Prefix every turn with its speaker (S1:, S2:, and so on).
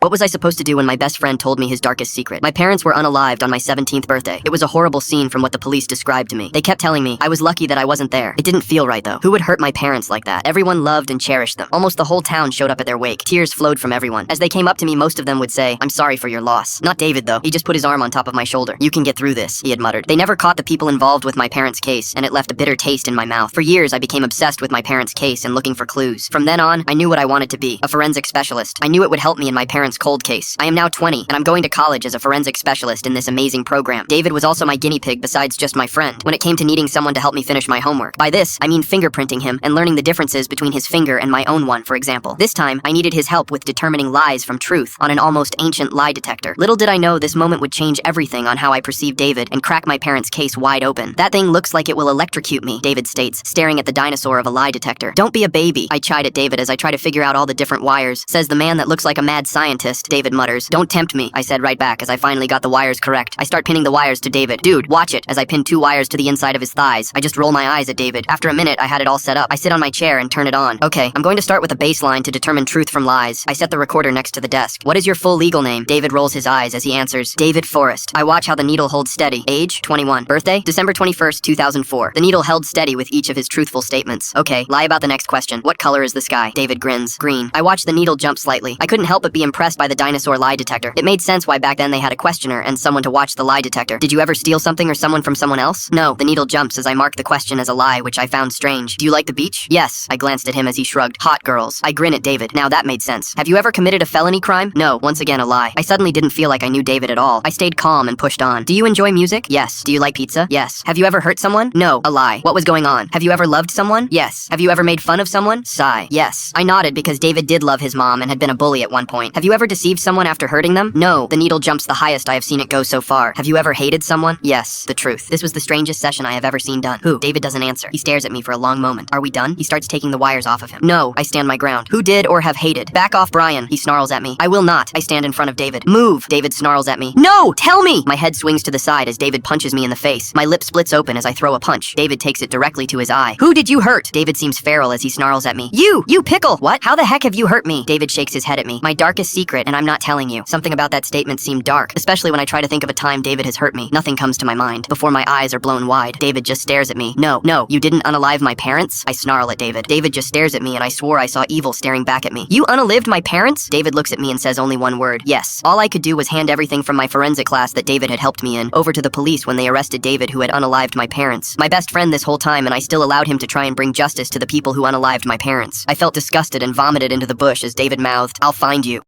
S1: What was I supposed to do when my best friend told me his darkest secret? My parents were unalived on my 17th birthday. It was a horrible scene from what the police described to me. They kept telling me I was lucky that I wasn't there. It didn't feel right though. Who would hurt my parents like that? Everyone loved and cherished them. Almost the whole town showed up at their wake. Tears flowed from everyone. As they came up to me, most of them would say, "I'm sorry for your loss." Not David though. He just put his arm on top of my shoulder. "You can get through this," he had muttered. They never caught the people involved with my parents' case, and it left a bitter taste in my mouth. For years, I became obsessed with my parents' case and looking for clues. From then on, I knew what I wanted to be, a forensic specialist. I knew it would help me in my parents' cold case. I am now 20, and I'm going to college as a forensic specialist in this amazing program. David was also my guinea pig besides just my friend, when it came to needing someone to help me finish my homework. By this, I mean fingerprinting him and learning the differences between his finger and my own one, for example. This time, I needed his help with determining lies from truth on an almost ancient lie detector. Little did I know this moment would change everything on how I perceive David and crack my parents' case wide open. "That thing looks like it will electrocute me," David states, staring at the dinosaur of a lie detector. "Don't be a baby," I chide at David as I try to figure out all the different wires. "Says the man that looks like a mad scientist," David mutters. "Don't tempt me," I said right back as I finally got the wires correct. I start pinning the wires to David. "Dude, watch it," as I pin 2 wires to the inside of his thighs. I just roll my eyes at David. After a minute, I had it all set up. I sit on my chair and turn it on. "Okay, I'm going to start with a baseline to determine truth from lies." I set the recorder next to the desk. "What is your full legal name?" David rolls his eyes as he answers, "David Forrest." I watch how the needle holds steady. Age, 21. Birthday, December 21st, 2004. The needle held steady with each of his truthful statements. "Okay, lie about the next question. What color is the sky?" David grins. "Green." I watch the needle jump slightly. I couldn't help but be impressed by the dinosaur lie detector. It made sense why back then they had a questioner and someone to watch the lie detector. "Did you ever steal something or someone from someone else?" "No." The needle jumps as I mark the question as a lie, which I found strange. "Do you like the beach?" "Yes." I glanced at him as he shrugged. "Hot girls." I grin at David. Now that made sense. "Have you ever committed a felony crime?" "No." Once again a lie. I suddenly didn't feel like I knew David at all. I stayed calm and pushed on. "Do you enjoy music?" "Yes." "Do you like pizza?" "Yes." "Have you ever hurt someone?" "No." A lie. What was going on? "Have you ever loved someone?" "Yes." "Have you ever made fun of someone?" Sigh. "Yes." I nodded because David did love his mom and had been a bully at one point. "Have you ever deceived someone after hurting them?" "No." The needle jumps the highest I have seen it go so far. "Have you ever hated someone?" "Yes." The truth. This was the strangest session I have ever seen done. "Who?" David doesn't answer. He stares at me for a long moment. "Are we done?" He starts taking the wires off of him. "No." I stand my ground. "Who did or have hated?" "Back off, Brian." He snarls at me. "I will not." I stand in front of David. "Move." David snarls at me. "No! Tell me!" My head swings to the side as David punches me in the face. My lip splits open as I throw a punch. David takes it directly to his eye. "Who did you hurt?" David seems feral as he snarls at me. You pickle!" "What? How the heck have you hurt me?" David shakes his head at me. "My darkest secret, and I'm not telling you." Something about that statement seemed dark, especially when I try to think of a time David has hurt me. Nothing comes to my mind. Before my eyes are blown wide, David just stares at me. No, you didn't unalive my parents?" I snarl at David. David just stares at me and I swore I saw evil staring back at me. "You unalived my parents?" David looks at me and says only one word. "Yes." All I could do was hand everything from my forensic class that David had helped me in over to the police when they arrested David, who had unalived my parents. My best friend this whole time, and I still allowed him to try and bring justice to the people who unalived my parents. I felt disgusted and vomited into the bush as David mouthed, "I'll find you."